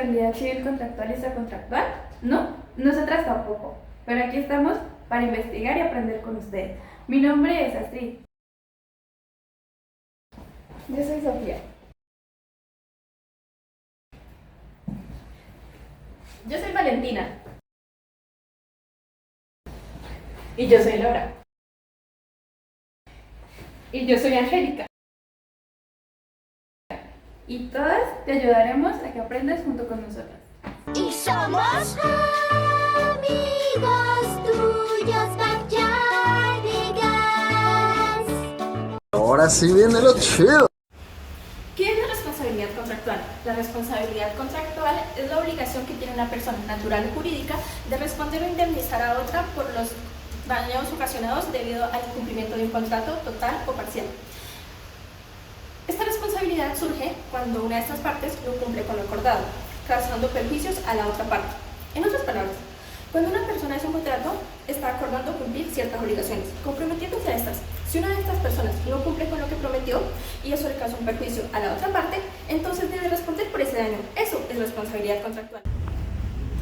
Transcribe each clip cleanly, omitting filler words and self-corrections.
responsabilidad civil contractual y extracontractual? No, nosotras tampoco. Pero aquí estamos para investigar y aprender con ustedes. Mi nombre es Astrid. Yo soy Sofía. Yo soy Valentina. Y yo soy Laura. Y yo soy Angélica. Y todas te ayudaremos a que aprendas junto con nosotras. Y somos amigos tuyos, Backyardigans. Ahora sí viene lo chido. ¿Qué es la responsabilidad contractual? La responsabilidad contractual es la obligación que tiene una persona natural o jurídica de responder o indemnizar a otra por los daños ocasionados debido al incumplimiento de un contrato total o parcial. Esta responsabilidad surge cuando una de estas partes no cumple con lo acordado, causando perjuicios a la otra parte. En otras palabras, cuando una persona hace un contrato, está acordando cumplir ciertas obligaciones, comprometiéndose a estas. Si una de estas personas no cumple con lo que prometió y eso le causa un perjuicio a la otra parte, entonces debe responder por ese daño. Eso es responsabilidad contractual.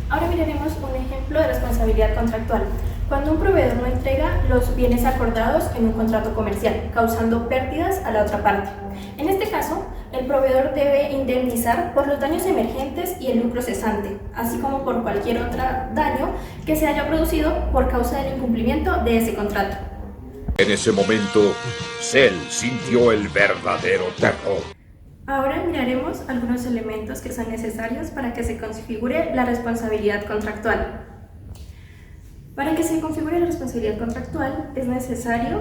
Ahora miraremos un ejemplo de responsabilidad contractual. Cuando un proveedor no entrega los bienes acordados en un contrato comercial, causando pérdidas a la otra parte. En este caso, el proveedor debe indemnizar por los daños emergentes y el lucro cesante, así como por cualquier otro daño que se haya producido por causa del incumplimiento de ese contrato. En ese momento, Cell sintió el verdadero terror. Ahora miraremos algunos elementos que son necesarios para que se configure la responsabilidad contractual. Para que se configure la responsabilidad contractual es necesario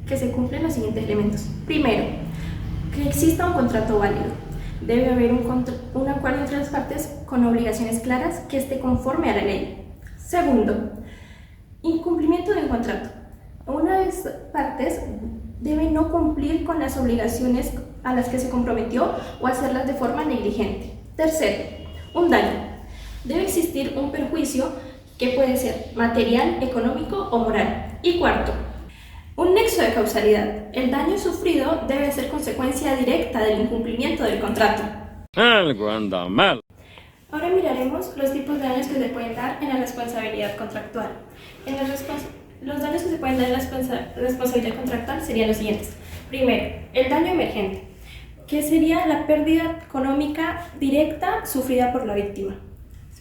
que se cumplan los siguientes elementos. Primero, que exista un contrato válido. Debe haber un acuerdo entre las partes con obligaciones claras que esté conforme a la ley. Segundo, incumplimiento de un contrato. Una de las partes debe no cumplir con las obligaciones a las que se comprometió o hacerlas de forma negligente. Tercero, un daño. Debe existir un perjuicio que puede ser material, económico o moral. Y cuarto, un nexo de causalidad. El daño sufrido debe ser consecuencia directa del incumplimiento del contrato. Algo anda mal. Ahora miraremos los tipos de daños que se pueden dar en la responsabilidad contractual. Los daños que se pueden dar en la responsabilidad contractual serían los siguientes. Primero, el daño emergente, que sería la pérdida económica directa sufrida por la víctima.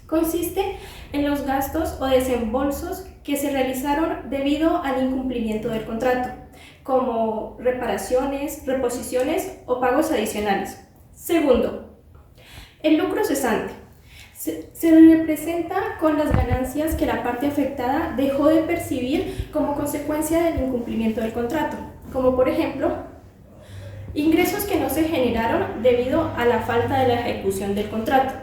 Consiste en los gastos o desembolsos que se realizaron debido al incumplimiento del contrato, como reparaciones, reposiciones o pagos adicionales. Segundo, el lucro cesante. Se representa con las ganancias que la parte afectada dejó de percibir como consecuencia del incumplimiento del contrato, como por ejemplo, ingresos que no se generaron debido a la falta de la ejecución del contrato.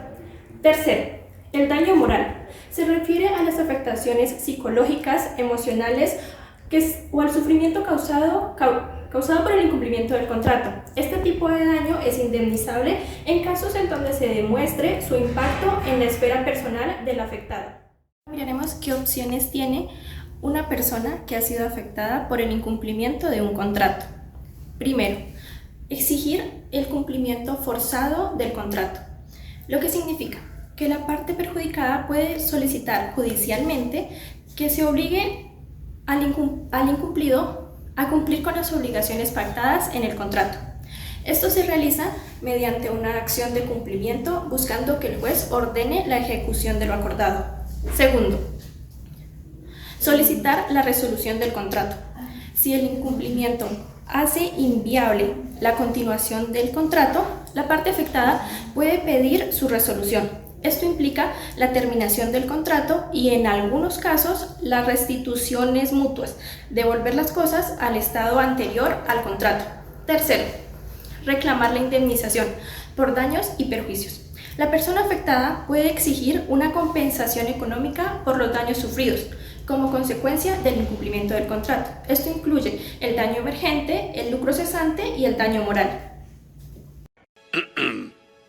Tercero, el daño moral. Se refiere a las afectaciones psicológicas, emocionales o al sufrimiento causado por el incumplimiento del contrato. Este tipo de daño es indemnizable en casos en donde se demuestre su impacto en la esfera personal del afectado. Miraremos qué opciones tiene una persona que ha sido afectada por el incumplimiento de un contrato. Primero, exigir el cumplimiento forzado del contrato, lo que significa que la parte perjudicada puede solicitar judicialmente que se obligue al incumplido a cumplir con las obligaciones pactadas en el contrato. Esto se realiza mediante una acción de cumplimiento buscando que el juez ordene la ejecución de lo acordado. Segundo, solicitar la resolución del contrato. Si el incumplimiento hace inviable la continuación del contrato, la parte afectada puede pedir su resolución. Esto implica la terminación del contrato y en algunos casos las restituciones mutuas, devolver las cosas al estado anterior al contrato. Tercero, reclamar la indemnización por daños y perjuicios. La persona afectada puede exigir una compensación económica por los daños sufridos como consecuencia del incumplimiento del contrato. Esto incluye el daño emergente, el lucro cesante y el daño moral.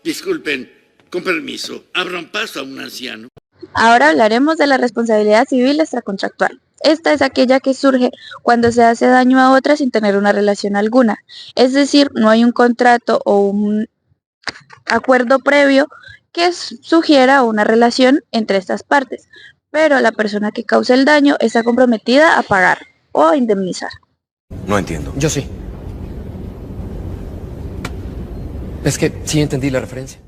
Disculpen, con permiso, abran paso a un anciano. Ahora hablaremos de la responsabilidad civil extracontractual. Esta es aquella que surge cuando se hace daño a otra sin tener una relación alguna, es decir, no hay un contrato o un acuerdo previo que sugiera una relación entre estas partes, pero la persona que causa el daño está comprometida a pagar o a indemnizar. No entiendo. Yo sí. Es que sí entendí la referencia.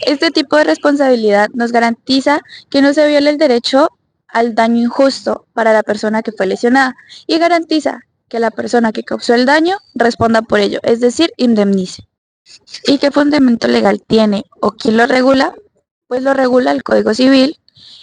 Este tipo de responsabilidad nos garantiza que no se viole el derecho al daño injusto para la persona que fue lesionada y garantiza que la persona que causó el daño responda por ello, es decir, indemnice. ¿Y qué fundamento legal tiene o quién lo regula? Pues lo regula el Código Civil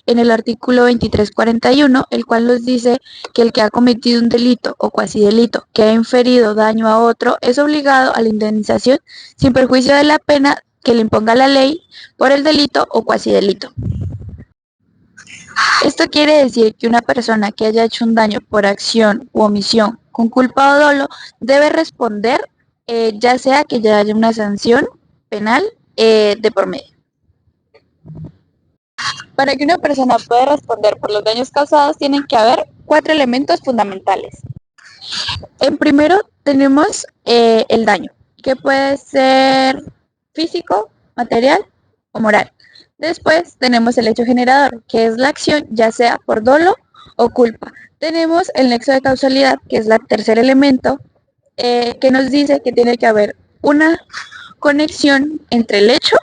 en el artículo 2341, el cual nos dice que el que ha cometido un delito o cuasi delito que ha inferido daño a otro es obligado a la indemnización sin perjuicio de la pena que le imponga la ley por el delito o cuasi delito. Esto quiere decir que una persona que haya hecho un daño por acción u omisión con culpa o dolo debe responder, ya sea que ya haya una sanción penal de por medio. Para que una persona pueda responder por los daños causados tienen que haber 4 elementos fundamentales. En primero tenemos el daño, que puede ser físico, material o moral. Después tenemos el hecho generador, que es la acción, ya sea por dolo o culpa. Tenemos el nexo de causalidad, que es el tercer elemento, que nos dice que tiene que haber una conexión entre el hecho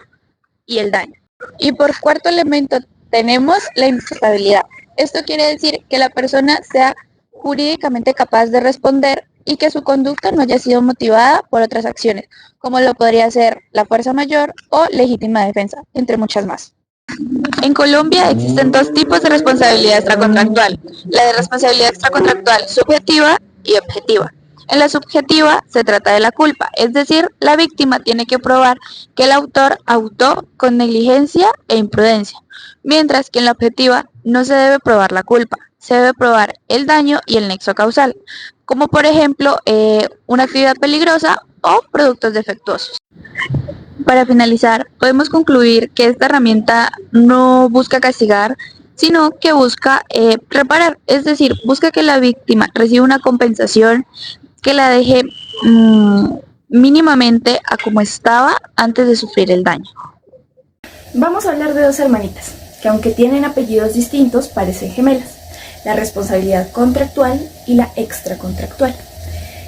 y el daño. Y por cuarto elemento tenemos la imputabilidad. Esto quiere decir que la persona sea jurídicamente capaz de responder y que su conducta no haya sido motivada por otras acciones, como lo podría ser la fuerza mayor o legítima defensa, entre muchas más. En Colombia existen 2 tipos de responsabilidad extracontractual, la de responsabilidad extracontractual subjetiva y objetiva. En la subjetiva se trata de la culpa, es decir, la víctima tiene que probar que el autor actuó con negligencia e imprudencia, mientras que en la objetiva no se debe probar la culpa, se debe probar el daño y el nexo causal, como por ejemplo una actividad peligrosa o productos defectuosos. Para finalizar, podemos concluir que esta herramienta no busca castigar, sino que busca reparar, es decir, busca que la víctima reciba una compensación que la deje mínimamente a como estaba antes de sufrir el daño. Vamos a hablar de 2 hermanitas, que aunque tienen apellidos distintos, parecen gemelas. La responsabilidad contractual y la extracontractual.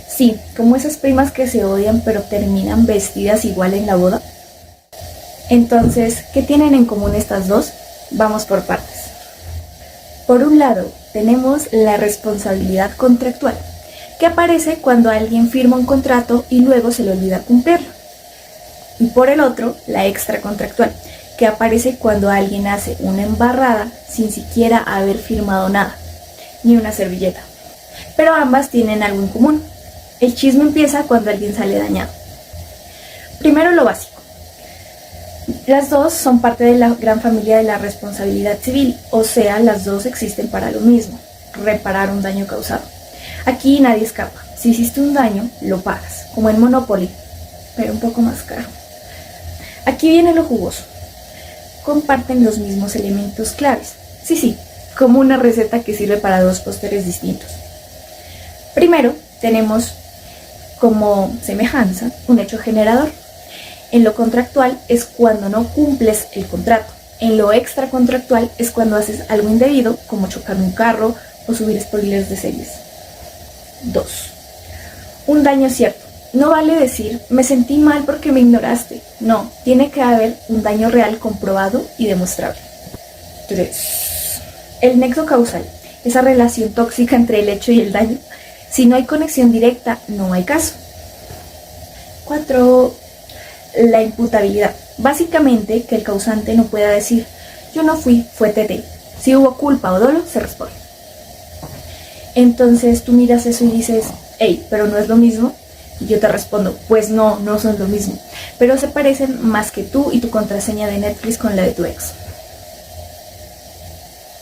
Sí, como esas primas que se odian pero terminan vestidas igual en la boda. Entonces, ¿qué tienen en común estas dos? Vamos por partes. Por un lado, tenemos la responsabilidad contractual, que aparece cuando alguien firma un contrato y luego se le olvida cumplirlo. Y por el otro, la extracontractual, que aparece cuando alguien hace una embarrada sin siquiera haber firmado nada, ni una servilleta. Pero ambas tienen algo en común. El chisme empieza cuando alguien sale dañado. Primero lo básico. Las dos son parte de la gran familia de la responsabilidad civil, o sea, las dos existen para lo mismo, reparar un daño causado. Aquí nadie escapa. Si hiciste un daño, lo pagas, como en Monopoly, pero un poco más caro. Aquí viene lo jugoso. Comparten los mismos elementos claves. Sí, como una receta que sirve para 2 pósteres distintos. Primero, tenemos como semejanza un hecho generador. En lo contractual es cuando no cumples el contrato. En lo extracontractual es cuando haces algo indebido, como chocar un carro o subir spoilers de series. 2. Un daño cierto. No vale decir, me sentí mal porque me ignoraste. No, tiene que haber un daño real comprobado y demostrable. 3. El nexo causal. Esa relación tóxica entre el hecho y el daño. Si no hay conexión directa, no hay caso. 4. La imputabilidad. Básicamente, que el causante no pueda decir, yo no fui, fue Tete. Si hubo culpa o dolo, se responde. Entonces tú miras eso y dices, hey, pero no es lo mismo. Y yo te respondo, pues no son lo mismo. Pero se parecen más que tú y tu contraseña de Netflix con la de tu ex.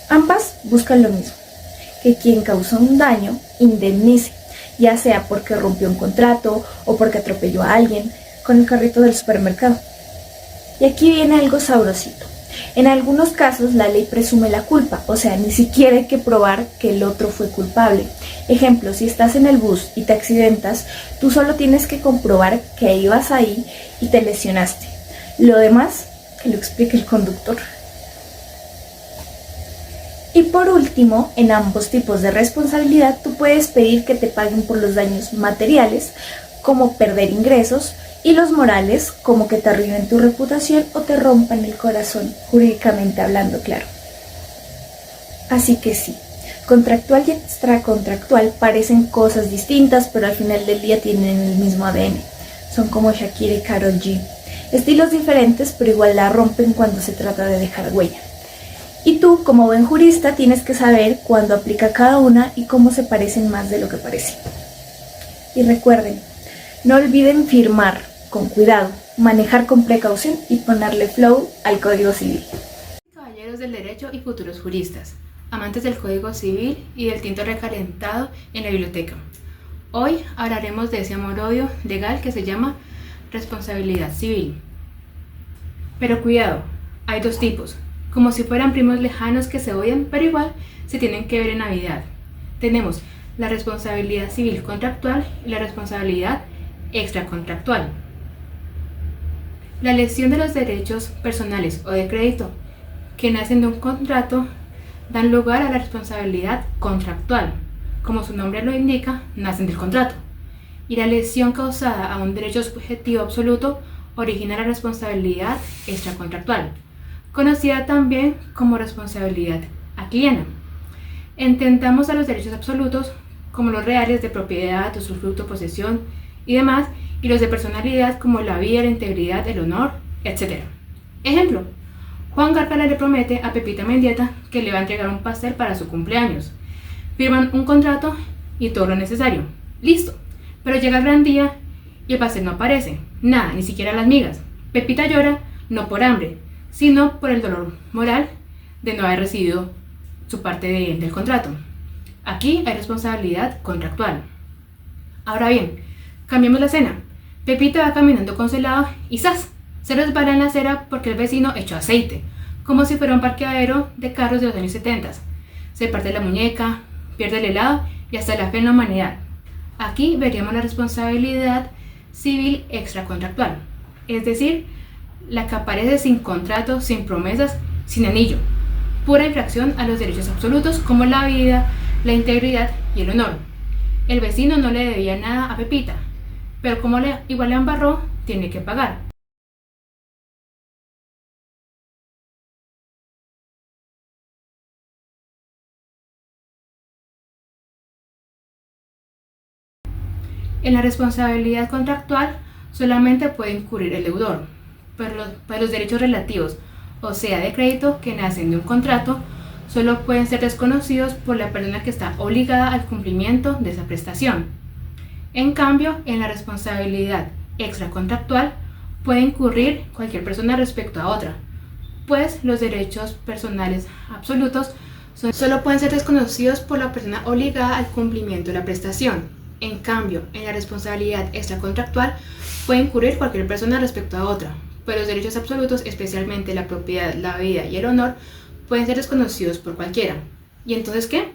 Ambas buscan lo mismo, que quien causó un daño indemnice, ya sea porque rompió un contrato o porque atropelló a alguien con el carrito del supermercado. Y aquí viene algo sabrosito. En algunos casos la ley presume la culpa, o sea, ni siquiera hay que probar que el otro fue culpable. Ejemplo, si estás en el bus y te accidentas, tú solo tienes que comprobar que ibas ahí y te lesionaste. Lo demás que lo explique el conductor. Y por último, en ambos tipos de responsabilidad, tú puedes pedir que te paguen por los daños materiales, como perder ingresos, y los morales, como que te arruinen tu reputación o te rompan el corazón, jurídicamente hablando, claro. Así que sí, contractual y extracontractual parecen cosas distintas, pero al final del día tienen el mismo ADN. Son como Shakira y Karol G. Estilos diferentes, pero igual la rompen cuando se trata de dejar huella. Y tú, como buen jurista, tienes que saber cuándo aplica cada una y cómo se parecen más de lo que parecen. Y recuerden, no olviden firmar con cuidado, manejar con precaución y ponerle flow al Código Civil. Caballeros del derecho y futuros juristas, amantes del Código Civil y del tinto recalentado en la biblioteca. Hoy hablaremos de ese amor-odio legal que se llama responsabilidad civil. Pero cuidado, hay dos tipos, como si fueran primos lejanos que se odian, pero igual se tienen que ver en Navidad. Tenemos la responsabilidad civil contractual y la responsabilidad extracontractual. La lesión de los derechos personales o de crédito que nacen de un contrato dan lugar a la responsabilidad contractual. Como su nombre lo indica, nacen del contrato. Y la lesión causada a un derecho subjetivo absoluto origina la responsabilidad extracontractual, conocida también como responsabilidad aquiliana. Entendamos a los derechos absolutos como los reales de propiedad, usufructo, posesión y demás, y los de personalidad como la vida, la integridad, el honor, etc. Ejemplo, Juan Gárgara le promete a Pepita Mendieta que le va a entregar un pastel para su cumpleaños. Firman un contrato y todo lo necesario. Listo. Pero llega el gran día y el pastel no aparece. Nada, ni siquiera las migas. Pepita llora no por hambre, sino por el dolor moral de no haber recibido su parte del contrato. Aquí hay responsabilidad contractual. Ahora bien, cambiemos la escena. Pepita va caminando con su helado y ¡zas! Se resbala en la acera porque el vecino echó aceite, como si fuera un parqueadero de carros de los años 70. Se parte la muñeca, pierde el helado y hasta la fe en la humanidad. Aquí veríamos la responsabilidad civil extracontractual, es decir, la que aparece sin contrato, sin promesas, sin anillo, pura infracción a los derechos absolutos como la vida, la integridad y el honor. El vecino no le debía nada a Pepita, pero como igual le embarró, tiene que pagar. En la responsabilidad contractual solamente puede incurrir el deudor, pero los derechos relativos, o sea, de crédito, que nacen de un contrato, solo pueden ser desconocidos por la persona que está obligada al cumplimiento de esa prestación. En cambio, en la responsabilidad extracontractual puede incurrir cualquier persona respecto a otra, pues los derechos personales absolutos solo pueden ser desconocidos por la persona obligada al cumplimiento de la prestación. En cambio, en la responsabilidad extracontractual puede incurrir cualquier persona respecto a otra, pero los derechos absolutos, especialmente la propiedad, la vida y el honor, pueden ser desconocidos por cualquiera. ¿Y entonces qué?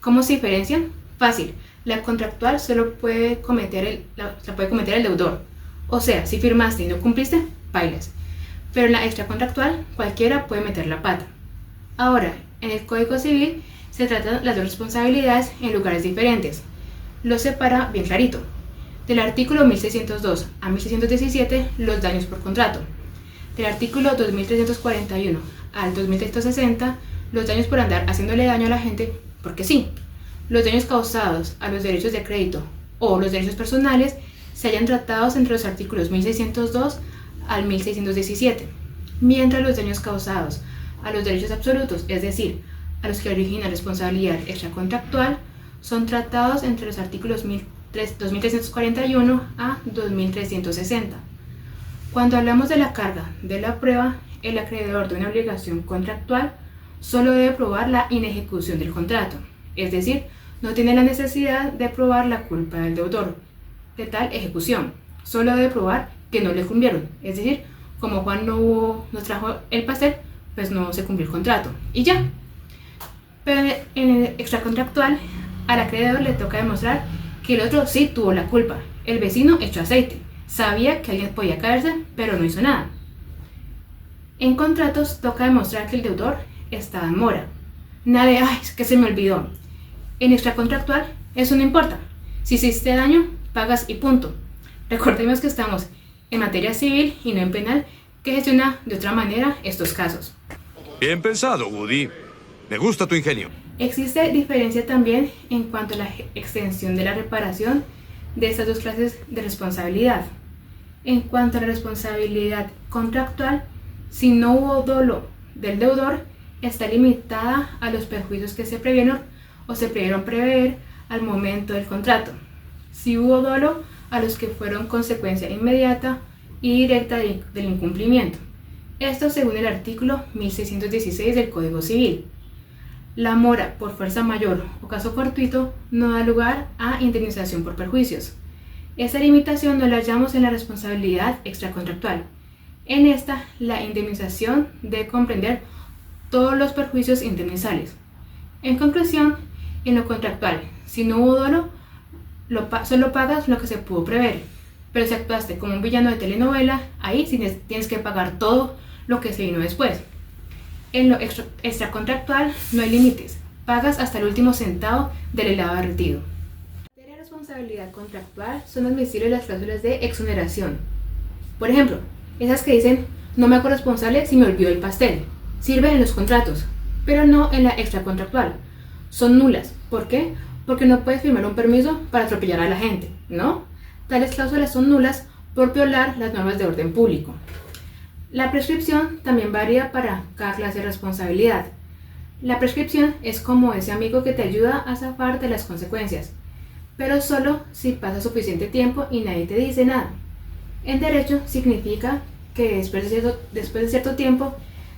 ¿Cómo se diferencian? Fácil, la contractual solo puede cometer el deudor. O sea, si firmaste y no cumpliste, bailas. Pero en la extracontractual, cualquiera puede meter la pata. Ahora, en el Código Civil se tratan las dos responsabilidades en lugares diferentes. Lo separa bien clarito. Del artículo 1602 a 1617, los daños por contrato. Del artículo 2341 al 2360, los daños por andar haciéndole daño a la gente porque sí. Los daños causados a los derechos de crédito o los derechos personales se hallan tratados entre los artículos 1602 al 1617, mientras los daños causados a los derechos absolutos, es decir, a los que origina responsabilidad extracontractual, son tratados entre los artículos 2341 a 2360. Cuando hablamos de la carga de la prueba, el acreedor de una obligación contractual solo debe probar la inejecución del contrato, es decir, no tiene la necesidad de probar la culpa del deudor de tal ejecución, solo debe probar que no le cumplieron, es decir, como Juan no trajo el pastel, pues no se cumplió el contrato, y ya. Pero en el extracontractual, al acreedor le toca demostrar que el otro sí tuvo la culpa. El vecino echó aceite, sabía que alguien podía caerse, pero no hizo nada. En contratos toca demostrar que el deudor está en mora. Nada de, ay, es que se me olvidó. En extracontractual, eso no importa. Si hiciste daño, pagas y punto. Recordemos que estamos en materia civil y no en penal, que gestiona de otra manera estos casos. Bien pensado, Woody. Me gusta tu ingenio. Existe diferencia también en cuanto a la extensión de la reparación de estas dos clases de responsabilidad. En cuanto a la responsabilidad contractual, si no hubo dolo del deudor, está limitada a los perjuicios que se previeron o se previeron prever al momento del contrato. Si hubo dolo, a los que fueron consecuencia inmediata y directa del incumplimiento. Esto según el artículo 1616 del Código Civil. La mora por fuerza mayor o caso fortuito no da lugar a indemnización por perjuicios. Esta limitación no la hallamos en la responsabilidad extracontractual. En esta, la indemnización debe comprender todos los perjuicios indemnizables. En conclusión, en lo contractual, si no hubo dolo, solo pagas lo que se pudo prever. Pero si actuaste como un villano de telenovela, ahí sí tienes que pagar todo lo que se vino después. En lo extracontractual no hay límites, pagas hasta el último centavo del helado derretido. En materia de responsabilidad contractual son admisibles las cláusulas de exoneración. Por ejemplo, esas que dicen, no me hago responsable si me olvidó el pastel. Sirven en los contratos, pero no en la extracontractual. Son nulas. ¿Por qué? Porque no puedes firmar un permiso para atropellar a la gente, ¿no? Tales cláusulas son nulas por violar las normas de orden público. La prescripción también varía para cada clase de responsabilidad. La prescripción es como ese amigo que te ayuda a zafar de las consecuencias, pero solo si pasa suficiente tiempo y nadie te dice nada. En derecho significa que después de cierto tiempo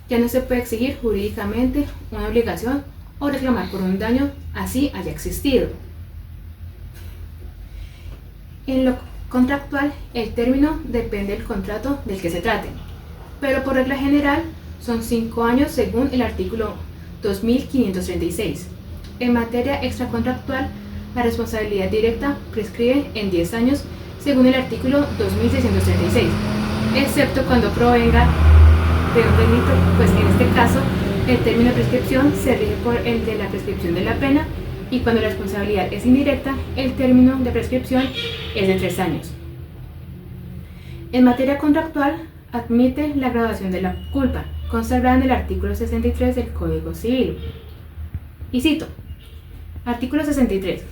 ya no se puede exigir jurídicamente una obligación o reclamar por un daño así haya existido. En lo contractual, el término depende del contrato del que se trate, pero por regla general son 5 años según el artículo 2536. En materia extracontractual, la responsabilidad directa prescribe en 10 años según el artículo 2636, excepto cuando provenga de un delito, pues en este caso el término de prescripción se rige por el de la prescripción de la pena, y cuando la responsabilidad es indirecta, el término de prescripción es de 3 años. En materia contractual, admite la graduación de la culpa, consagrada en el artículo 63 del Código Civil. Y cito, artículo 63.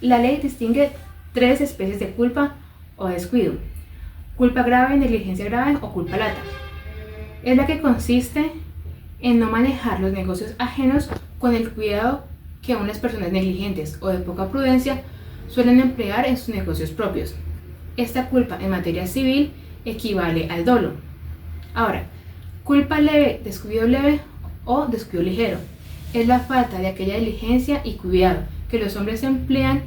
La ley distingue 3 especies de culpa o descuido: culpa grave, negligencia grave o culpa lata. Es la que consiste en no manejar los negocios ajenos con el cuidado que unas personas negligentes o de poca prudencia suelen emplear en sus negocios propios. Esta culpa en materia civil equivale al dolo. Ahora, culpa leve, descuido leve o descuido ligero es la falta de aquella diligencia y cuidado que los hombres emplean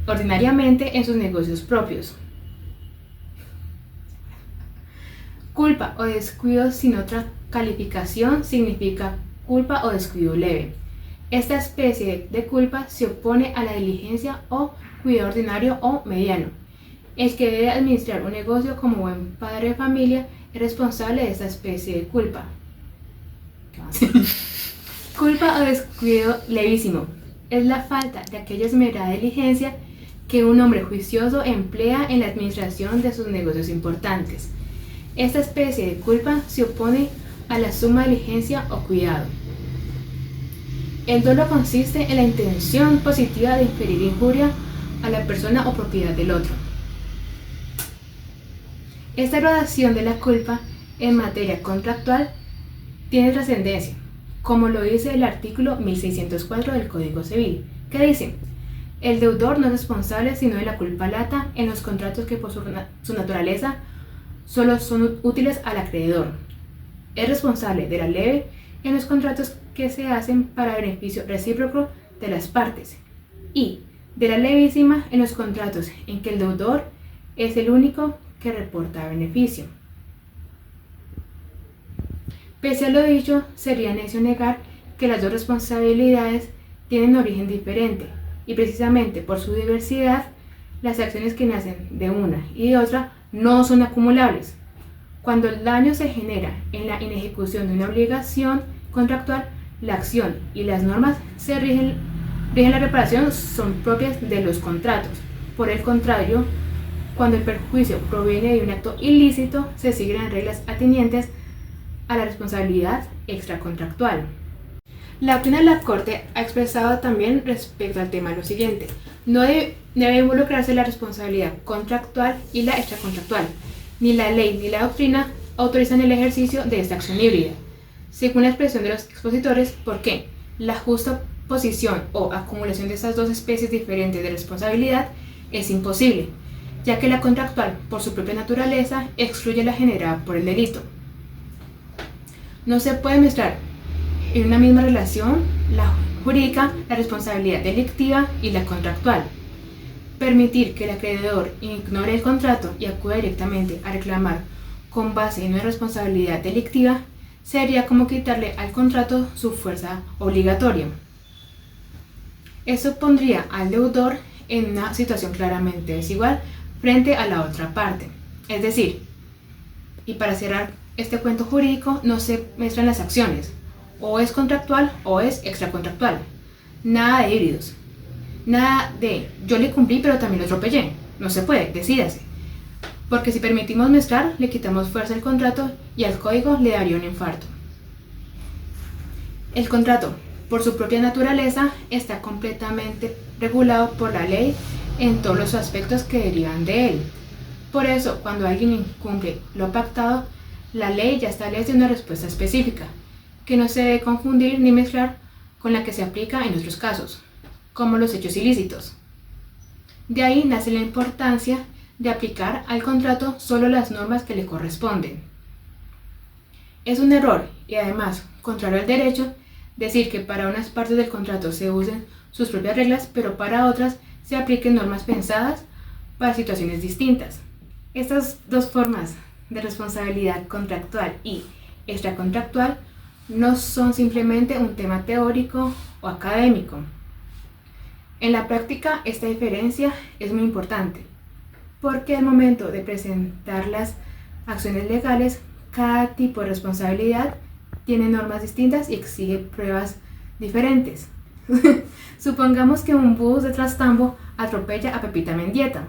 ordinariamente en sus negocios propios. Culpa o descuido sin otra calificación significa culpa o descuido leve. Esta especie de culpa se opone a la diligencia o cuidado ordinario o mediano. El que debe administrar un negocio como buen padre de familia es responsable de esta especie de culpa. Culpa o descuido levísimo es la falta de aquella esmerada diligencia que un hombre juicioso emplea en la administración de sus negocios importantes. Esta especie de culpa se opone a la suma diligencia o cuidado. El dolo consiste en la intención positiva de inferir injuria a la persona o propiedad del otro. Esta gradación de la culpa en materia contractual tiene trascendencia, como lo dice el artículo 1604 del Código Civil, que dice: el deudor no es responsable sino de la culpa lata en los contratos que por su naturaleza solo son útiles al acreedor. Es responsable de la leve en los contratos que se hacen para beneficio recíproco de las partes, y de la levísima en los contratos en que el deudor es el único que reporta beneficio. Pese a lo dicho, sería necio negar que las dos responsabilidades tienen origen diferente, y precisamente por su diversidad, las acciones que nacen de una y de otra no son acumulables. Cuando el daño se genera en la inejecución de una obligación contractual, la acción y las normas se rigen la reparación son propias de los contratos. Por el contrario, cuando el perjuicio proviene de un acto ilícito, se siguen las reglas atenientes a la responsabilidad extracontractual. La doctrina de la Corte ha expresado también respecto al tema lo siguiente: no debe involucrarse la responsabilidad contractual y la extracontractual. Ni la ley ni la doctrina autorizan el ejercicio de esta acción híbrida, según la expresión de los expositores, porque la justa posición o acumulación de estas dos especies diferentes de responsabilidad es imposible, ya que la contractual, por su propia naturaleza, excluye la generada por el delito. No se puede mezclar en una misma relación la jurídica, la responsabilidad delictiva y la contractual. Permitir que el acreedor ignore el contrato y acuda directamente a reclamar con base en una responsabilidad delictiva sería como quitarle al contrato su fuerza obligatoria. Eso pondría al deudor en una situación claramente desigual frente a la otra parte. Es decir, y para cerrar este cuento jurídico, no se mezclan las acciones, o es contractual o es extracontractual. Nada de híbridos. Nada de yo le cumplí pero también lo atropellé. No se puede, decídase. Porque si permitimos mezclar, le quitamos fuerza al contrato y al código le daría un infarto. El contrato, por su propia naturaleza, está completamente regulado por la ley en todos los aspectos que derivan de él. Por eso, cuando alguien incumple lo pactado, la ley ya establece una respuesta específica, que no se debe confundir ni mezclar con la que se aplica en otros casos, como los hechos ilícitos. De ahí nace la importancia de aplicar al contrato solo las normas que le corresponden. Es un error y además contrario al derecho decir que para unas partes del contrato se usen sus propias reglas, pero para otras se apliquen normas pensadas para situaciones distintas. Estas dos formas de responsabilidad contractual y extracontractual no son simplemente un tema teórico o académico. En la práctica, esta diferencia es muy importante, porque al momento de presentar las acciones legales, cada tipo de responsabilidad tiene normas distintas y exige pruebas diferentes. Supongamos que un bus de Trastambo atropella a Pepita Mendieta.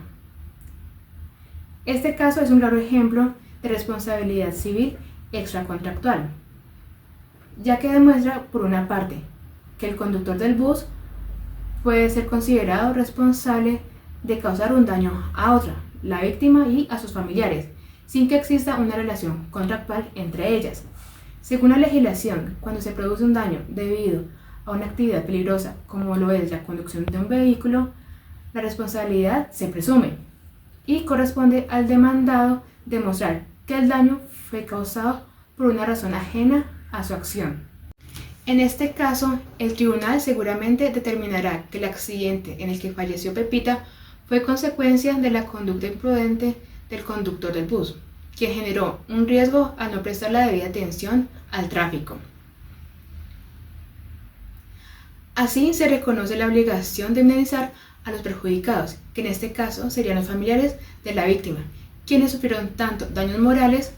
Este caso es un claro ejemplo de responsabilidad civil extracontractual, ya que demuestra, por una parte, que el conductor del bus puede ser considerado responsable de causar un daño a otra, la víctima y a sus familiares, sin que exista una relación contractual entre ellas. Según la legislación, cuando se produce un daño debido a una actividad peligrosa, como lo es la conducción de un vehículo, la responsabilidad se presume y corresponde al demandado demostrar que el daño fue causado por una razón ajena a su acción. En este caso, el tribunal seguramente determinará que el accidente en el que falleció Pepita fue consecuencia de la conducta imprudente del conductor del bus, quien generó un riesgo al no prestar la debida atención al tráfico. Así se reconoce la obligación de indemnizar a los perjudicados, que en este caso serían los familiares de la víctima, quienes sufrieron tanto daños morales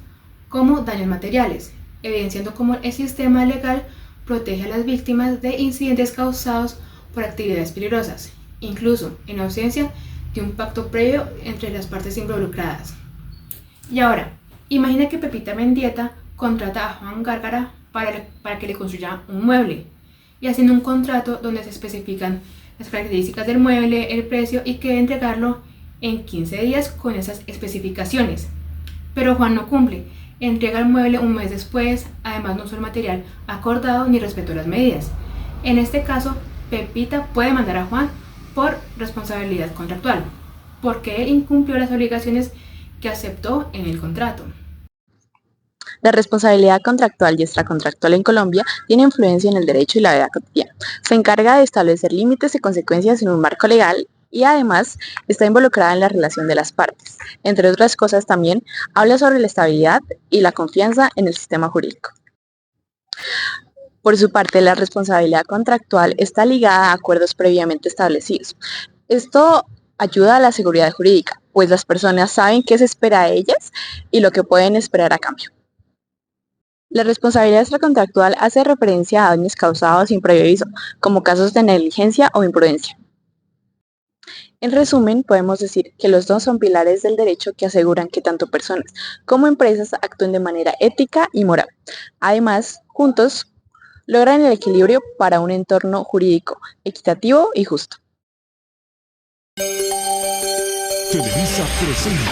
como daños materiales, evidenciando cómo el sistema legal protege a las víctimas de incidentes causados por actividades peligrosas, incluso en ausencia de un pacto previo entre las partes involucradas. Y ahora, imagina que Pepita Mendieta contrata a Juan Gárgara para que le construya un mueble, y haciendo un contrato donde se especifican las características del mueble, el precio y que debe entregarlo en 15 días con esas especificaciones. Pero Juan no cumple, entrega el mueble un mes después, además no usó el material acordado ni respetó las medidas. En este caso, Pepita puede demandar a Juan por responsabilidad contractual, porque él incumplió las obligaciones que aceptó en el contrato. La responsabilidad contractual y extracontractual en Colombia tiene influencia en el derecho y la vida cotidiana. Se encarga de establecer límites y consecuencias en un marco legal y además está involucrada en la relación de las partes. Entre otras cosas también habla sobre la estabilidad y la confianza en el sistema jurídico. Por su parte, la responsabilidad contractual está ligada a acuerdos previamente establecidos. Esto ayuda a la seguridad jurídica, pues las personas saben qué se espera de ellas y lo que pueden esperar a cambio. La responsabilidad extracontractual hace referencia a daños causados sin previo aviso, como casos de negligencia o imprudencia. En resumen, podemos decir que los dos son pilares del derecho que aseguran que tanto personas como empresas actúen de manera ética y moral. Además, juntos, logran el equilibrio para un entorno jurídico equitativo y justo. Televisa presenta.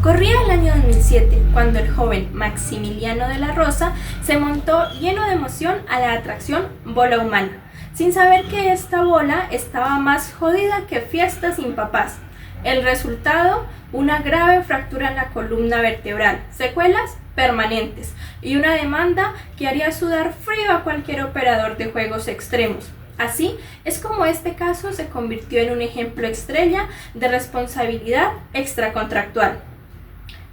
Corría el año 2007, cuando el joven Maximiliano de la Rosa se montó lleno de emoción a la atracción Bola Humana, sin saber que esta bola estaba más jodida que fiesta sin papás. El resultado, una grave fractura en la columna vertebral, secuelas permanentes y una demanda que haría sudar frío a cualquier operador de juegos extremos. Así es como este caso se convirtió en un ejemplo estrella de responsabilidad extracontractual.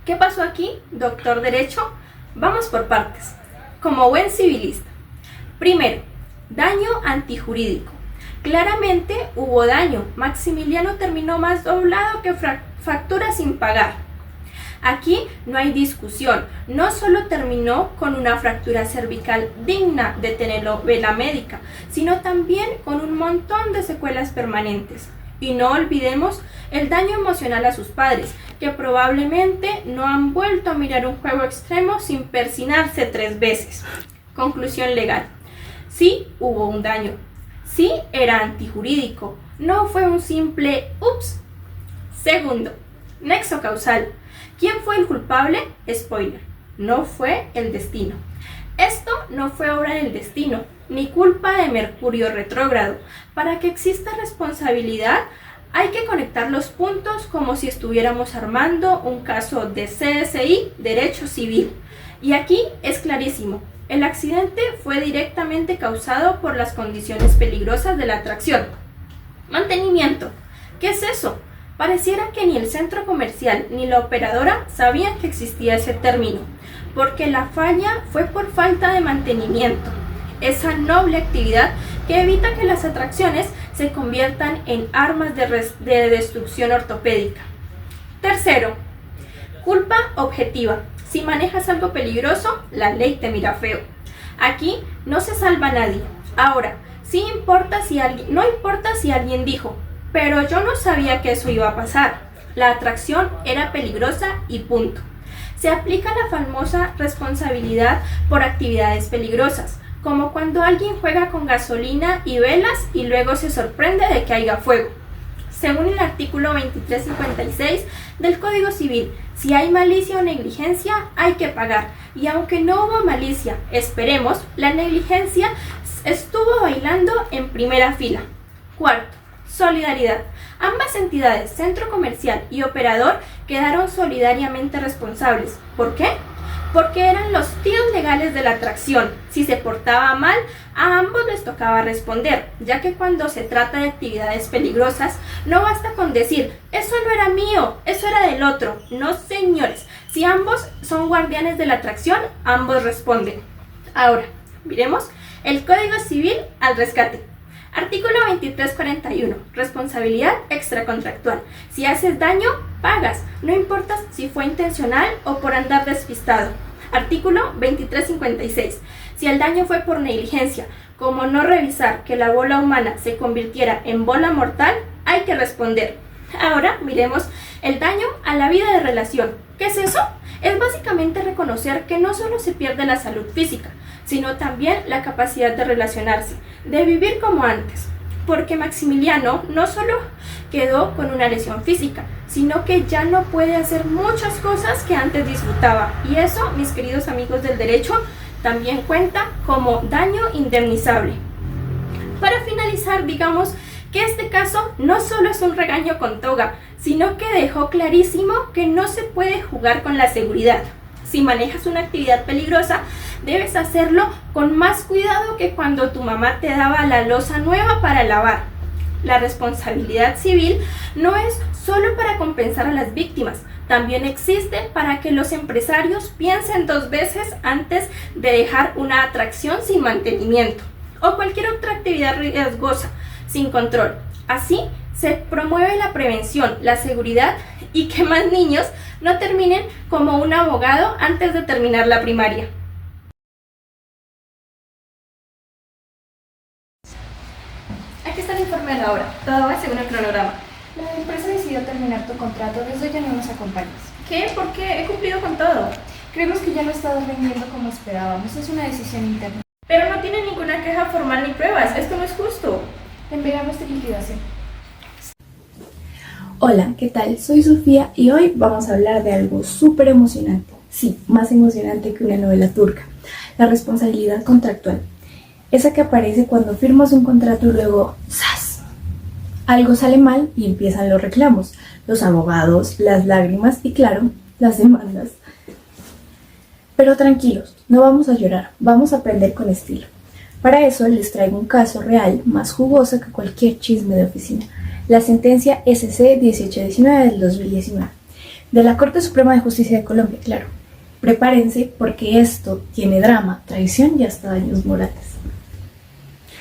¿Qué pasó aquí, doctor Derecho? Vamos por partes. Como buen civilista. Primero, daño antijurídico. Claramente hubo daño. Maximiliano terminó más doblado que factura sin pagar. Aquí no hay discusión. No solo terminó con una fractura cervical digna de telenovela médica, sino también con un montón de secuelas permanentes. Y no olvidemos el daño emocional a sus padres, que probablemente no han vuelto a mirar un juego extremo sin persinarse 3 veces. Conclusión legal. Sí hubo un daño. Sí era antijurídico. No fue un simple ups. Segundo, nexo causal. ¿Quién fue el culpable? Spoiler. No fue el destino. Esto no fue obra del destino, ni culpa de Mercurio retrógrado. Para que exista responsabilidad, hay que conectar los puntos como si estuviéramos armando un caso de CSI, Derecho Civil. Y aquí es clarísimo. El accidente fue directamente causado por las condiciones peligrosas de la atracción. Mantenimiento. ¿Qué es eso? Pareciera que ni el centro comercial ni la operadora sabían que existía ese término, porque la falla fue por falta de mantenimiento. Esa noble actividad que evita que las atracciones se conviertan en armas de destrucción ortopédica. Tercero, culpa objetiva. Si manejas algo peligroso, la ley te mira feo. Aquí no se salva nadie. Ahora, no importa si alguien dijo, pero yo no sabía que eso iba a pasar. La atracción era peligrosa y punto. Se aplica la famosa responsabilidad por actividades peligrosas, como cuando alguien juega con gasolina y velas y luego se sorprende de que haya fuego. Según el artículo 2356 del Código Civil, si hay malicia o negligencia, hay que pagar. Y aunque no hubo malicia, esperemos, la negligencia estuvo bailando en primera fila. Cuarto, solidaridad. Ambas entidades, centro comercial y operador, quedaron solidariamente responsables. ¿Por qué? Porque eran los tíos legales de la atracción. Si se portaba mal, a ambos les tocaba responder, ya que cuando se trata de actividades peligrosas, no basta con decir, eso no era mío, eso era del otro. No, señores, si ambos son guardianes de la atracción, ambos responden. Ahora, miremos el Código Civil al rescate. Artículo 2341. Responsabilidad extracontractual. Si haces daño, pagas. No importa si fue intencional o por andar despistado. Artículo 2356. Si el daño fue por negligencia, como no revisar que la bola humana se convirtiera en bola mortal, hay que responder. Ahora miremos el daño a la vida de relación. ¿Qué es eso? Es básicamente reconocer que no solo se pierde la salud física, sino también la capacidad de relacionarse, de vivir como antes. Porque Maximiliano no solo quedó con una lesión física, sino que ya no puede hacer muchas cosas que antes disfrutaba. Y eso, mis queridos amigos del derecho, también cuenta como daño indemnizable. Para finalizar, digamos que este caso no solo es un regaño con toga, sino que dejó clarísimo que no se puede jugar con la seguridad. Si manejas una actividad peligrosa, debes hacerlo con más cuidado que cuando tu mamá te daba la loza nueva para lavar. La responsabilidad civil no es solo para compensar a las víctimas, también existe para que los empresarios piensen 2 veces antes de dejar una atracción sin mantenimiento o cualquier otra actividad riesgosa sin control. Así se promueve la prevención, la seguridad y que más niños no terminen como un abogado antes de terminar la primaria. Aquí está el informe de la obra. Todo va según el cronograma. La empresa decidió terminar tu contrato, desde hoy ya no nos acompañas. ¿Qué? ¿Por qué? He cumplido con todo. Creemos que ya no estás vendiendo como esperábamos, es una decisión interna. Pero no tiene ninguna queja formal ni pruebas, esto no es justo. Enviamos tu liquidación. Hola, ¿qué tal? Soy Sofía y hoy vamos a hablar de algo súper emocionante. Sí, más emocionante que una novela turca. La responsabilidad contractual. Esa que aparece cuando firmas un contrato y luego ¡zas! Algo sale mal y empiezan los reclamos, los abogados, las lágrimas y claro, las demandas. Pero tranquilos, no vamos a llorar, vamos a aprender con estilo. Para eso les traigo un caso real más jugoso que cualquier chisme de oficina. La sentencia SC 1819 del 2019, de la Corte Suprema de Justicia de Colombia, claro. Prepárense porque esto tiene drama, traición y hasta daños morales.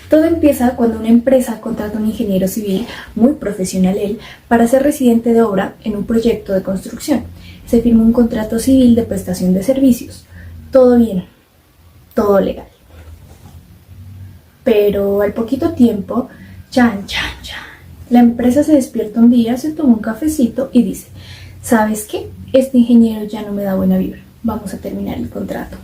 Todo empieza cuando una empresa contrata a un ingeniero civil, muy profesional él, para ser residente de obra en un proyecto de construcción. Se firma un contrato civil de prestación de servicios. Todo bien, todo legal. Pero al poquito tiempo, chan, la empresa se despierta un día, se toma un cafecito y dice, ¿sabes qué? Este ingeniero ya no me da buena vibra, vamos a terminar el contrato.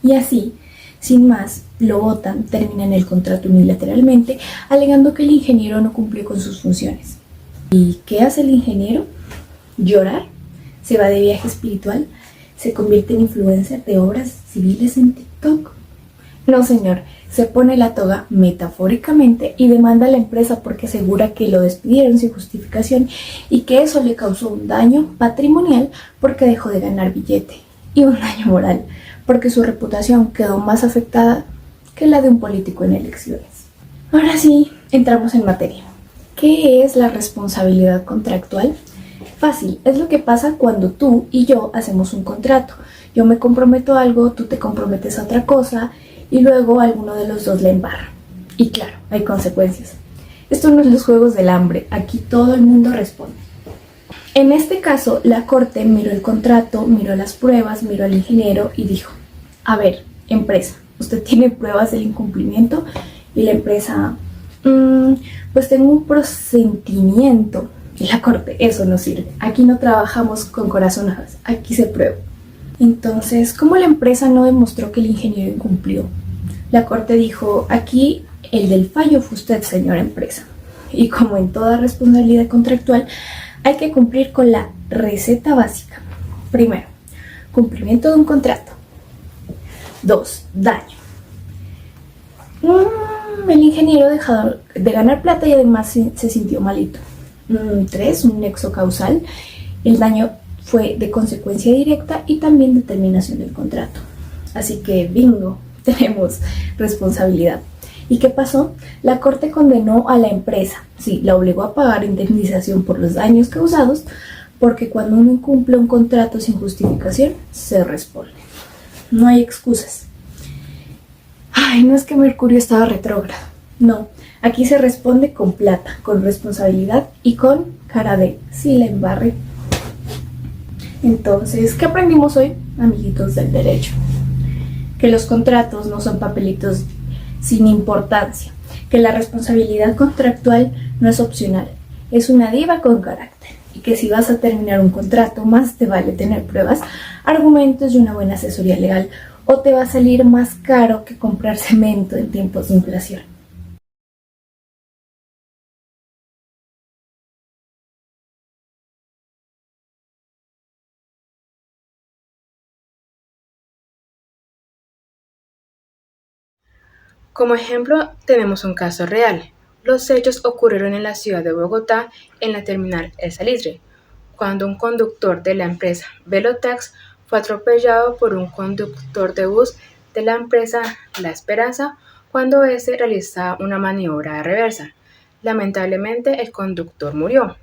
Y así, sin más, lo botan, terminan el contrato unilateralmente, alegando que el ingeniero no cumplió con sus funciones. ¿Y qué hace el ingeniero? Llorar, se va de viaje espiritual, se convierte en influencer de obras civiles en TikTok. No señor, se pone la toga metafóricamente y demanda a la empresa porque asegura que lo despidieron sin justificación y que eso le causó un daño patrimonial porque dejó de ganar billete y un daño moral porque su reputación quedó más afectada que la de un político en elecciones. Ahora sí, entramos en materia. ¿Qué es la responsabilidad contractual? Fácil, es lo que pasa cuando tú y yo hacemos un contrato. Yo me comprometo a algo, tú te comprometes a otra cosa y luego alguno de los dos la embarra. Y claro, hay consecuencias. Esto no es los juegos del hambre, aquí todo el mundo responde. En este caso, la corte miró el contrato, miró las pruebas, miró al ingeniero y dijo, a ver, empresa, ¿usted tiene pruebas del incumplimiento? Y la empresa, pues tengo un presentimiento. Y la corte, eso no sirve. Aquí no trabajamos con corazonadas, aquí se prueba. Entonces, ¿cómo la empresa no demostró que el ingeniero incumplió? La corte dijo, aquí el del fallo fue usted, señora empresa. Y como en toda responsabilidad contractual, hay que cumplir con la receta básica. Primero, cumplimiento de un contrato. 2, daño. El ingeniero dejó de ganar plata y además se sintió malito. 3, un nexo causal. El daño fue de consecuencia directa y también determinación del contrato. Así que, bingo, tenemos responsabilidad. ¿Y qué pasó? La corte condenó a la empresa, sí, la obligó a pagar indemnización por los daños causados, porque cuando uno incumple un contrato sin justificación, se responde. No hay excusas. Ay, no es que Mercurio estaba retrógrado. No, aquí se responde con plata, con responsabilidad y con cara de si la embarré. Entonces, ¿qué aprendimos hoy, amiguitos del derecho? Que los contratos no son papelitos sin importancia, que la responsabilidad contractual no es opcional, es una diva con carácter y que si vas a terminar un contrato, más te vale tener pruebas, argumentos y una buena asesoría legal o te va a salir más caro que comprar cemento en tiempos de inflación. Como ejemplo, tenemos un caso real. Los hechos ocurrieron en la ciudad de Bogotá, en la terminal El Salitre, cuando un conductor de la empresa Velotax fue atropellado por un conductor de bus de la empresa La Esperanza cuando éste realizaba una maniobra de reversa. Lamentablemente, el conductor murió.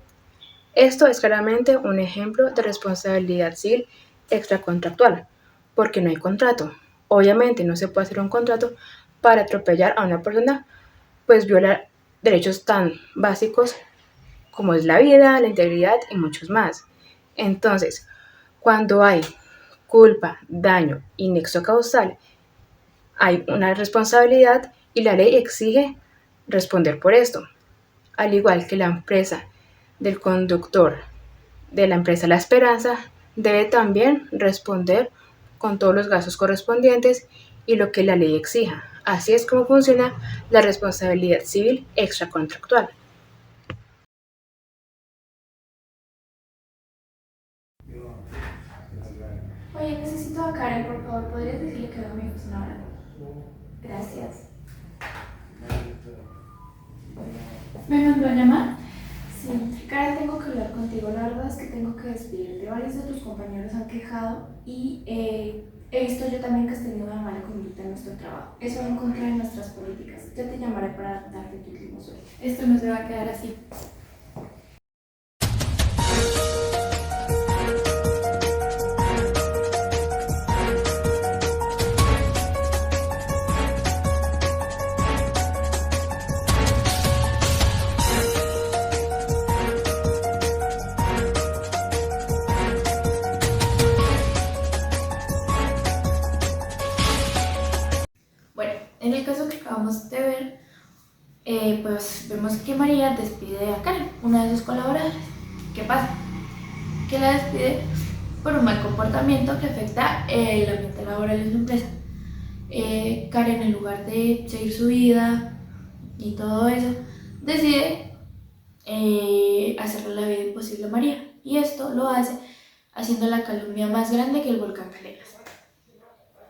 Esto es claramente un ejemplo de responsabilidad civil extracontractual, porque no hay contrato. Obviamente no se puede hacer un contrato para atropellar a una persona, pues viola derechos tan básicos como es la vida, la integridad y muchos más. Entonces, cuando hay culpa, daño y nexo causal, hay una responsabilidad y la ley exige responder por esto. Al igual que la empresa del conductor de la empresa La Esperanza, debe también responder con todos los gastos correspondientes y lo que la ley exija. Así es como funciona la responsabilidad civil extracontractual. Oye, necesito a Karen, por favor, ¿podrías decirle que veo a mi oficina ahora? Gracias. ¿Me mandó a llamar? Sí, Karen, tengo que hablar contigo. La verdad es que tengo que despedirte. Varios de tus compañeros han quejado y he visto yo también que has tenido una mala conducta en nuestro trabajo. Eso va en contra de nuestras políticas. Ya te llamaré para darte tu último sueldo. Esto no se va a quedar así. En el caso que acabamos de ver, pues vemos que María despide a Karen, una de sus colaboradoras. ¿Qué pasa? Que la despide por un mal comportamiento que afecta el ambiente laboral en su empresa. Karen, en lugar de seguir su vida y todo eso, decide hacerle la vida imposible a María. Y esto lo hace haciendo la calumnia más grande que el volcán Caleras.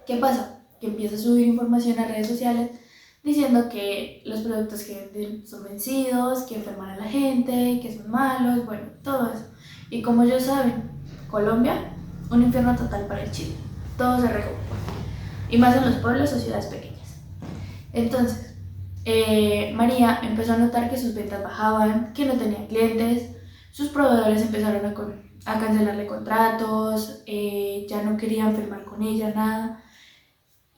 ¿Qué pasa? Que empieza a subir información a redes sociales diciendo que los productos que venden son vencidos, que enferman a la gente, que son malos, bueno, todo eso. Y como ya saben, Colombia, un infierno total para el chisme. Todo se regó. Y más en los pueblos o ciudades pequeñas. Entonces, María empezó a notar que sus ventas bajaban, que no tenía clientes, sus proveedores empezaron a cancelarle contratos, ya no querían firmar con ella, nada.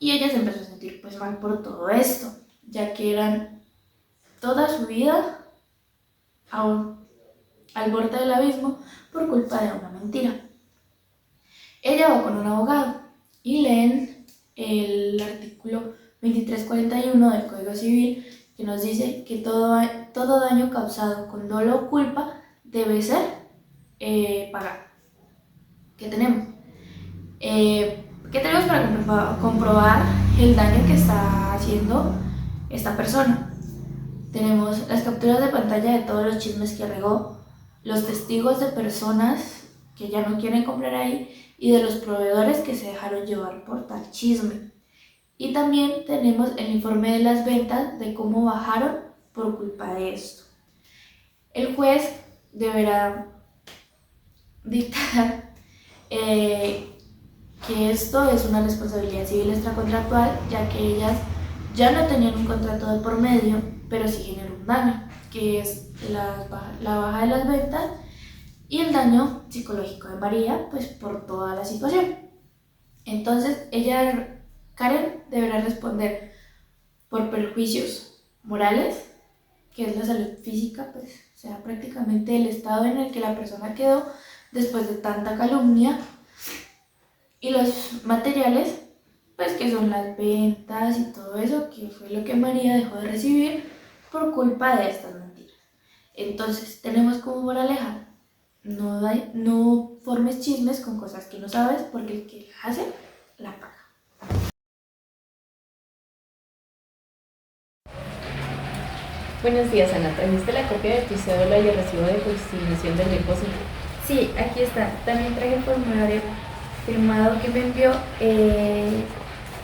Y ella se empezó a sentir pues mal por todo esto, ya que eran toda su vida al borde del abismo por culpa de una mentira. Ella va con un abogado y leen el artículo 2341 del Código Civil, que nos dice que todo daño causado con dolo o culpa debe ser pagado. ¿Qué tenemos? ¿Qué tenemos para comprobar el daño que está haciendo esta persona? Tenemos las capturas de pantalla de todos los chismes que regó, los testigos de personas que ya no quieren comprar ahí y de los proveedores que se dejaron llevar por tal chisme. Y también tenemos el informe de las ventas de cómo bajaron por culpa de esto. El juez deberá dictar que esto es una responsabilidad civil extracontractual, ya que ellas ya no tenían un contrato de por medio, pero sí generó un daño, que es la baja de las ventas y el daño psicológico de María, pues por toda la situación. Entonces, Karen, deberá responder por perjuicios morales, que es la salud física, pues, o sea, prácticamente el estado en el que la persona quedó después de tanta calumnia. Y los materiales, pues que son las ventas y todo eso, que fue lo que María dejó de recibir por culpa de estas mentiras. Entonces, tenemos como moraleja, no formes chismes con cosas que no sabes, porque el que la hace, la paga. Buenos días, Ana. ¿Trajiste la copia de tu cédula y el recibo de consignación del depósito? Sí, aquí está. También traje el formulario firmado que me envió.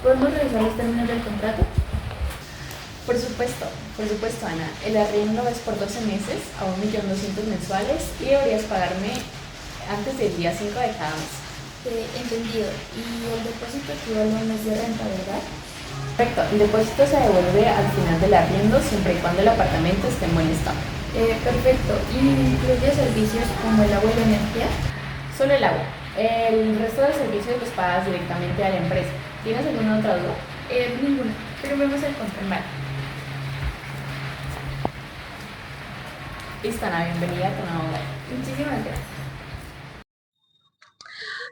¿Podemos revisar los términos del contrato? Por supuesto, Ana. El arriendo es por 12 meses a 1.200.000 mensuales y deberías pagarme antes del día 5 de cada mes. Entendido. Y el depósito equivale a un mes de renta, ¿verdad? Correcto, el depósito se devuelve al final del arriendo siempre y cuando el apartamento esté en buen estado. Perfecto. ¿Y incluye servicios como el agua y la energía? Solo el agua. El resto de servicios los pagas directamente a la empresa. ¿Tienes alguna otra duda? Ninguna. Firmemos el contrato. Vale. Listo, Ana, bienvenida a tu nuevo hogar. Muchísimas gracias.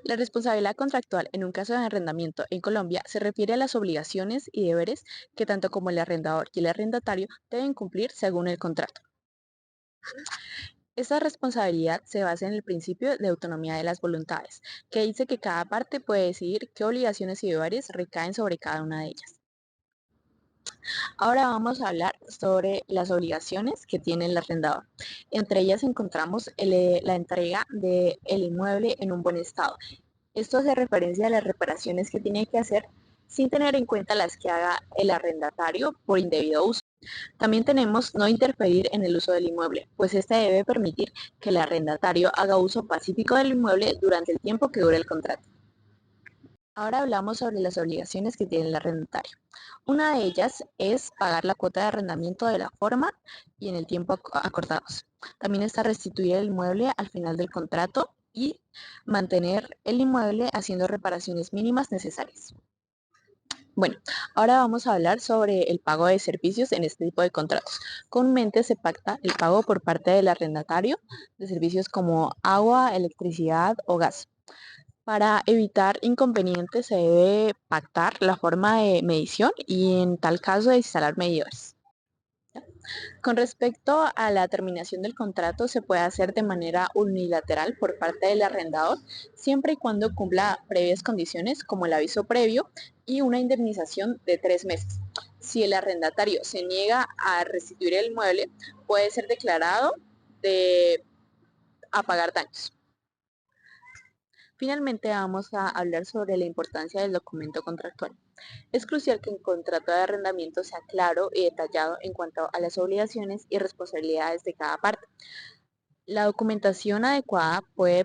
La responsabilidad contractual en un caso de arrendamiento en Colombia se refiere a las obligaciones y deberes que tanto como el arrendador y el arrendatario deben cumplir según el contrato. Esta responsabilidad se basa en el principio de autonomía de las voluntades, que dice que cada parte puede decidir qué obligaciones y deberes recaen sobre cada una de ellas. Ahora vamos a hablar sobre las obligaciones que tiene el arrendador. Entre ellas encontramos la entrega del inmueble en un buen estado. Esto hace referencia a las reparaciones que tiene que hacer sin tener en cuenta las que haga el arrendatario por indebido uso. También tenemos no interferir en el uso del inmueble, pues este debe permitir que el arrendatario haga uso pacífico del inmueble durante el tiempo que dure el contrato. Ahora hablamos sobre las obligaciones que tiene el arrendatario. Una de ellas es pagar la cuota de arrendamiento de la forma y en el tiempo acordados. También está restituir el inmueble al final del contrato y mantener el inmueble haciendo reparaciones mínimas necesarias. Bueno, ahora vamos a hablar sobre el pago de servicios en este tipo de contratos. Comúnmente se pacta el pago por parte del arrendatario de servicios como agua, electricidad o gas. Para evitar inconvenientes se debe pactar la forma de medición y en tal caso de instalar medidores. Con respecto a la terminación del contrato se puede hacer de manera unilateral por parte del arrendador siempre y cuando cumpla previas condiciones como el aviso previo y una indemnización de 3 meses. Si el arrendatario se niega a restituir el inmueble, puede ser declarado a pagar daños. Finalmente vamos a hablar sobre la importancia del documento contractual. Es crucial que el contrato de arrendamiento sea claro y detallado en cuanto a las obligaciones y responsabilidades de cada parte. La documentación adecuada puede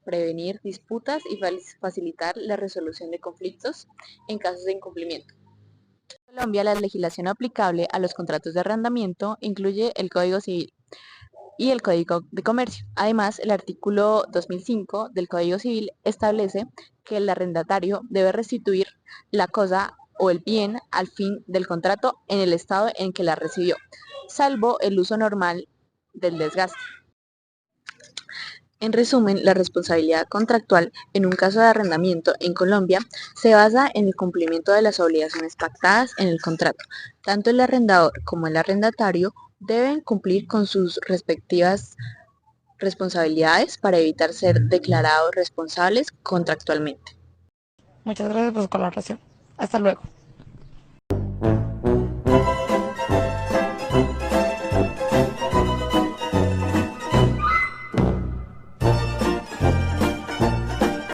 prevenir disputas y facilitar la resolución de conflictos en casos de incumplimiento. En Colombia, la legislación aplicable a los contratos de arrendamiento incluye el Código Civil y el Código de Comercio. Además, el artículo 2005 del Código Civil establece que el arrendatario debe restituir la cosa o el bien al fin del contrato en el estado en que la recibió, salvo el uso normal del desgaste. En resumen, la responsabilidad contractual en un caso de arrendamiento en Colombia se basa en el cumplimiento de las obligaciones pactadas en el contrato. Tanto el arrendador como el arrendatario deben cumplir con sus respectivas responsabilidades para evitar ser declarados responsables contractualmente. Muchas gracias por su colaboración. Hasta luego.